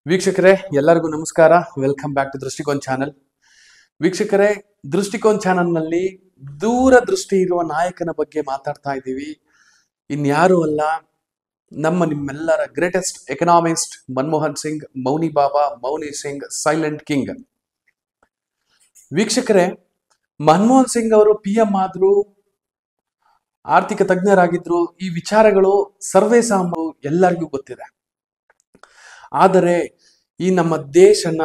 ವೀಕ್ಷಕರೇ ಎಲ್ಲರಿಗೂ ನಮಸ್ಕಾರ. Welcome back to Drishtikon channel. ವೀಕ್ಷಕರೇ, ದೃಷ್ಟಿಕೋನ್ ಚಾನೆಲ್ನಲ್ಲಿ ದೂರದೃಷ್ಟಿ ಇರುವ ನಾಯಕನ ಬಗ್ಗೆ ಮಾತಾಡ್ತಾ ಇದ್ದೀವಿ. ಇನ್ಯಾರು ಅಲ್ಲ, ನಿಮ್ಮೆಲ್ಲರ ಗ್ರೇಟೆಸ್ಟ್ ಎಕನಾಮಿಸ್ಟ್ ಮನಮೋಹನ್ ಸಿಂಗ್, ಮೌನಿ ಬಾಬಾ, ಮೌನಿ ಸಿಂಗ್, ಸೈಲೆಂಟ್ ಕಿಂಗ್. ವೀಕ್ಷಕರೇ, ಮನಮೋಹನ್ ಸಿಂಗ್ ಅವರು PM ಆದ್ರು, ಆರ್ಥಿಕ ತಜ್ಞರಾಗಿದ್ರು. ಈ ವಿಚಾರಗಳು ಸರ್ವೇ ಸಾಮಾನ್ಯ ಎಲ್ಲರಿಗೂ ಗೊತ್ತಿದೆ. ಆದರೆ ಈ ನಮ್ಮ ದೇಶನ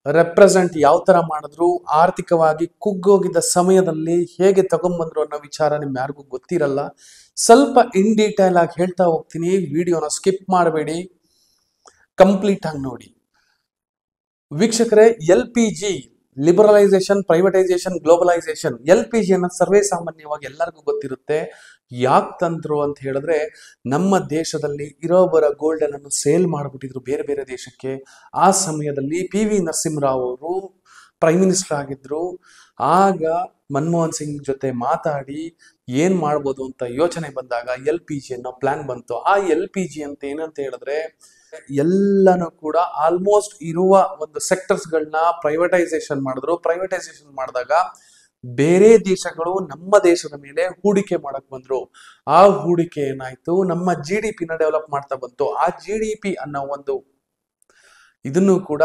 ರೆಪ್ರೆಸೆಂಟ್ ಯಾವ ತರ ಮಾಡಿದ್ರು, ಆರ್ಥಿಕವಾಗಿ ಕುಗ್ಗೋಗಿದ್ದ ಸಮಯದಲ್ಲಿ ಹೇಗೆ ತಗೊಂಡ್ಬಂದ್ರು ಅನ್ನೋ ವಿಚಾರ ನಿಮ್ ಯಾರಿಗೂ ಗೊತ್ತಿರಲ್ಲ. ಸ್ವಲ್ಪ ಇನ್ ಡೀಟೇಲ್ ಆಗಿ ಹೇಳ್ತಾ ಹೋಗ್ತೀನಿ. ವಿಡಿಯೋನ ಸ್ಕಿಪ್ ಮಾಡಬೇಡಿ, ಕಂಪ್ಲೀಟ್ ಆಗಿ ನೋಡಿ. ವೀಕ್ಷಕರೇ, LPG liberalisation, privatisation, globalisation. LPG ಅನ್ನ ಸರ್ವೇ ಸಾಮಾನ್ಯವಾಗಿ ಎಲ್ಲರಿಗೂ ಗೊತ್ತಿರುತ್ತೆ. ಯಾಕೆ ತಂದ್ರು ಅಂತ ಹೇಳಿದ್ರೆ, ನಮ್ಮ ದೇಶದಲ್ಲಿ ಇರೋಬರ ಗೋಲ್ಡನ್ ಅನ್ನು ಸೇಲ್ ಮಾಡಿಬಿಟ್ಟಿದ್ರು ಬೇರೆ ಬೇರೆ ದೇಶಕ್ಕೆ. ಆ ಸಮಯದಲ್ಲಿ PV ನರಸಿಂಹರಾವ್ ಅವರು ಪ್ರೈಮ್ ಮಿನಿಸ್ಟರ್ ಆಗಿದ್ರು. ಆಗ ಮನಮೋಹನ್ ಸಿಂಗ್ ಜೊತೆ ಮಾತಾಡಿ ಏನ್ ಮಾಡ್ಬೋದು ಅಂತ ಯೋಚನೆ ಬಂದಾಗ LPG ಅನ್ನೋ ಪ್ಲಾನ್ ಬಂತು. ಆ LPG ಅಂತ ಏನಂತ ಹೇಳಿದ್ರೆ, ಎಲ್ಲನೂ ಕೂಡ ಆಲ್ಮೋಸ್ಟ್ ಇರುವ ಒಂದು ಸೆಕ್ಟರ್ಸ್ ಗಳನ್ನ ಪ್ರೈವೇಟೈಸೇಷನ್ ಮಾಡಿದ್ರು. ಪ್ರೈವೇಟೈಸೇಷನ್ ಮಾಡಿದಾಗ ಬೇರೆ ದೇಶಗಳು ನಮ್ಮ ದೇಶದ ಮೇಲೆ ಹೂಡಿಕೆ ಮಾಡಕ್ ಬಂದ್ರು. ಆ ಹೂಡಿಕೆ ಏನಾಯ್ತು, ನಮ್ಮ GDP ನ ಡೆವಲಪ್ ಮಾಡ್ತಾ ಬಂತು. ಆ GDP ಅನ್ನೋ ಒಂದು ಇದನ್ನು ಕೂಡ,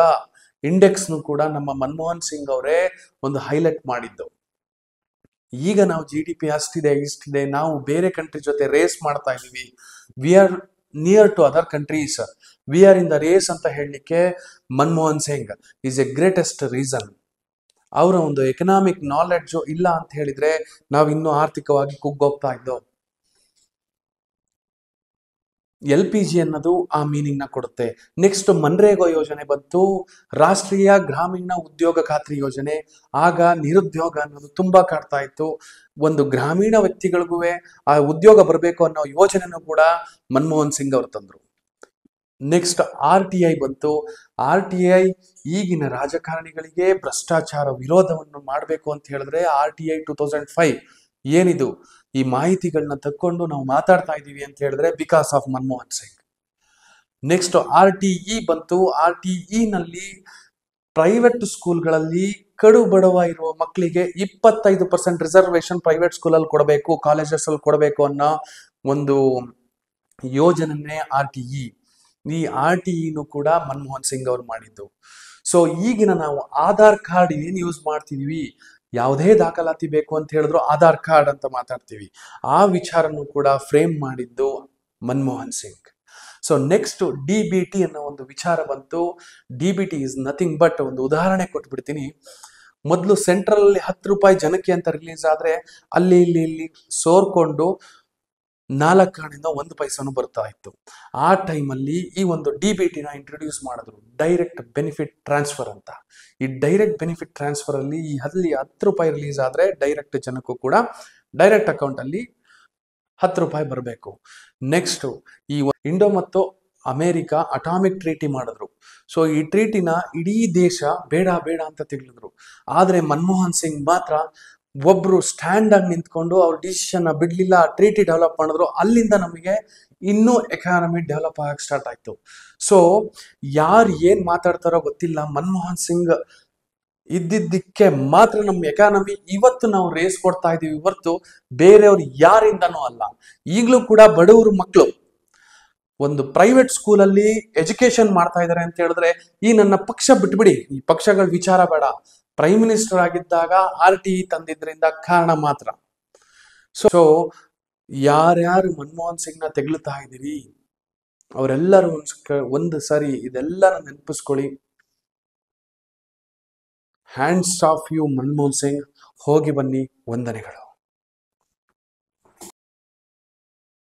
ಇಂಡೆಕ್ಸ್ ಕೂಡ ನಮ್ಮ ಮನಮೋಹನ್ ಸಿಂಗ್ ಅವರೇ ಒಂದು ಹೈಲೈಟ್ ಮಾಡಿದ್ದು. ಈಗ ನಾವು GDP ಅಷ್ಟಿದೆ ಇಷ್ಟಿದೆ, ನಾವು ಬೇರೆ ಕಂಟ್ರಿ ಜೊತೆ ರೇಸ್ ಮಾಡ್ತಾ ಇದೀವಿ, we are near to other countries, we are in the race ಅಂತ ಹೇಳಲಿಕ್ಕೆ Manmohan Singh is a greatest reason. ಅವರ ಒಂದು ಎಕನಾಮಿಕ್ ನಾಲೆಡ್ಜ್ ಇಲ್ಲ ಅಂತ ಹೇಳಿದ್ರೆ ನಾವು ಇನ್ನೂ ಆರ್ಥಿಕವಾಗಿ ಕುಗ್ಗೋಗ್ತಾ ಇದ್ದೋ. LPG ಅನ್ನೋದು ಆ ಮೀನಿಂಗ್ ನ ಕೊಡುತ್ತೆ. ನೆಕ್ಸ್ಟ್ ಮನ್ರೇಗಾ ಯೋಜನೆ ಬಂತು, ರಾಷ್ಟ್ರೀಯ ಗ್ರಾಮೀಣ ಉದ್ಯೋಗ ಖಾತ್ರಿ ಯೋಜನೆ. ಆಗ ನಿರುದ್ಯೋಗ ಅನ್ನೋದು ತುಂಬಾ ಕಾಡ್ತಾ ಇತ್ತು. ಒಂದು ಗ್ರಾಮೀಣ ವ್ಯಕ್ತಿಗಳಿಗೂ ಆ ಉದ್ಯೋಗ ಬರಬೇಕು ಅನ್ನೋ ಯೋಜನೆನೂ ಕೂಡ ಮನಮೋಹನ್ ಸಿಂಗ್ ಅವರು ತಂದ್ರು. ನೆಕ್ಸ್ಟ್ RTI ಬಂತು. RTI ಈಗಿನ ರಾಜಕಾರಣಿಗಳಿಗೆ ಭ್ರಷ್ಟಾಚಾರ ವಿರೋಧವನ್ನು ಮಾಡಬೇಕು ಅಂತ ಹೇಳಿದ್ರೆ RTI 2005 ಏನಿದು, ಈ ಮಾಹಿತಿಗಳನ್ನ ತಕ್ಕೊಂಡು ನಾವು ಮಾತಾಡ್ತಾ ಇದೀವಿ ಅಂತ ಹೇಳಿದ್ರೆ because of Manmohan Singh. Next RTE ಬಂತು. RTE ನಲ್ಲಿ ಪ್ರೈವೇಟ್ ಸ್ಕೂಲ್ಗಳಲ್ಲಿ ಕಡು ಬಡವ ಇರುವ ಮಕ್ಕಳಿಗೆ 25% ರಿಸರ್ವೇಶನ್ ಪ್ರೈವೇಟ್ ಸ್ಕೂಲಲ್ಲಿ ಕೊಡಬೇಕು, ಕಾಲೇಜಸ್ ಅಲ್ಲಿ ಕೊಡಬೇಕು ಅನ್ನೋ ಒಂದು ಯೋಜನೆ RTE. ಈ RTEನು ಕೂಡ ಮನಮೋಹನ್ ಸಿಂಗ್ ಅವರು ಮಾಡಿದ್ದು. ಸೊ ಈಗಿನ ನಾವು ಆಧಾರ್ ಕಾರ್ಡ್ ಏನ್ ಯೂಸ್ ಮಾಡ್ತಿದೀವಿ, ಯಾವುದೇ ದಾಖಲಾತಿ ಬೇಕು ಅಂತ ಹೇಳಿದ್ರು ಆಧಾರ್ ಕಾರ್ಡ್ ಅಂತ ಮಾತಾಡ್ತೀವಿ. ಆ ವಿಚಾರನು ಕೂಡ ಫ್ರೇಮ್ ಮಾಡಿದ್ದು Manmohan Singh. So next DBT ಅನ್ನೋ ಒಂದು ವಿಚಾರ ಬಂತು. DBT ಇಸ್ ನಥಿಂಗ್ ಬಟ್, ಒಂದು ಉದಾಹರಣೆ ಕೊಟ್ಬಿಡ್ತೀನಿ. ಮೊದಲು ಸೆಂಟ್ರಲ್ ಅಲ್ಲಿ 10 ರೂಪಾಯಿ ಜನಕ್ಕೆ ಅಂತ ರಿಲೀಸ್ ಆದ್ರೆ ಅಲ್ಲಿ ಇಲ್ಲಿ ಸೋರ್ಕೊಂಡು 4 ಆಣೆಯಿಂದ 1 ಪೈಸಾನು ಬರ್ತಾ ಇತ್ತು. ಆ ಟೈಮಲ್ಲಿ ಈ ಒಂದು DBT ನ ಇಂಟ್ರೊಡ್ಯೂಸ್ ಮಾಡಿದ್ರು, ಡೈರೆಕ್ಟ್ ಬೆನಿಫಿಟ್ ಟ್ರಾನ್ಸ್ಫರ್ ಅಂತ. ಈ ಡೈರೆಕ್ಟ್ ಬೆನಿಫಿಟ್ ಟ್ರಾನ್ಸ್ಫರ್ ಅಲ್ಲಿ 10 ರೂಪಾಯಿ ರಿಲೀಸ್ ಆದ್ರೆ ಡೈರೆಕ್ಟ್ ಜನಕ್ಕೂ ಕೂಡ ಡೈರೆಕ್ಟ್ ಅಕೌಂಟ್ ಅಲ್ಲಿ 10 ರೂಪಾಯಿ ಬರಬೇಕು. ನೆಕ್ಸ್ಟ್ ಈ ಇಂಡೋ ಮತ್ತು ಅಮೆರಿಕ ಅಟಾಮಿಕ್ ಟ್ರೀಟಿ ಮಾಡಿದ್ರು. ಸೊ ಈ ಟ್ರೀಟಿನ ಇಡೀ ದೇಶ ಬೇಡ ಬೇಡ ಅಂತ ತಿಳಿದ್ರು. ಆದ್ರೆ ಮನಮೋಹನ್ ಸಿಂಗ್ ಮಾತ್ರ ಒಬ್ರು ಸ್ಟ್ಯಾಂಡ್ ಆಗಿ ನಿಂತ್ಕೊಂಡು ಅವ್ರ ಡಿಸಿಷನ್ ಬಿಡ್ಲಿಲ್ಲ, ಟ್ರೀಟಿ ಡೆವಲಪ್ ಮಾಡಿದ್ರು. ಅಲ್ಲಿಂದ ನಮಗೆ ಇನ್ನೂ ಎಕಾನಮಿ ಡೆವಲಪ್ ಆಗಕ್ಕೆ ಸ್ಟಾರ್ಟ್ ಆಯ್ತು. ಸೊ ಯಾರು ಏನ್ ಮಾತಾಡ್ತಾರೋ ಗೊತ್ತಿಲ್ಲ, ಮನಮೋಹನ್ ಸಿಂಗ್ ಇದ್ದಿದ್ದಕ್ಕೆ ಮಾತ್ರ ನಮ್ಮ ಎಕಾನಮಿ ಇವತ್ತು ನಾವು ರೇಸ್ ಕೊಡ್ತಾ ಇದೀವಿ ಹೊರತು ಬೇರೆಯವ್ರು ಯಾರಿಂದನೂ ಅಲ್ಲ. ಈಗಲೂ ಕೂಡ ಬಡವರು ಮಕ್ಕಳು ಒಂದು ಪ್ರೈವೇಟ್ ಸ್ಕೂಲಲ್ಲಿ ಎಜುಕೇಶನ್ ಮಾಡ್ತಾ ಇದಾರೆ ಅಂತ ಹೇಳಿದ್ರೆ ಈ ನನ್ನ ಪಕ್ಷ ಬಿಟ್ಬಿಡಿ, ಈ ಪಕ್ಷಗಳ ವಿಚಾರ ಬೇಡ, ಪ್ರೈಮ್ ಮಿನಿಸ್ಟರ್ ಆಗಿದ್ದಾಗ RTE ತಂದಿದ್ರಿಂದ ಕಾರಣ ಮಾತ್ರ. ಸೊ ಯಾರ್ಯಾರು ಮನಮೋಹನ್ ಸಿಂಗ್ ನ ತೆಗಳುತ್ತಾ ಇದೀರಿ ಅವರೆಲ್ಲರೂ ಒಂದು ಸರಿ ಇದೆಲ್ಲ ನೆನಪಿಸ್ಕೊಳ್ಳಿ. Hands off you Manmohan Singh. ಹೋಗಿ ಬನ್ನಿ. ವಂದನೆಗಳು.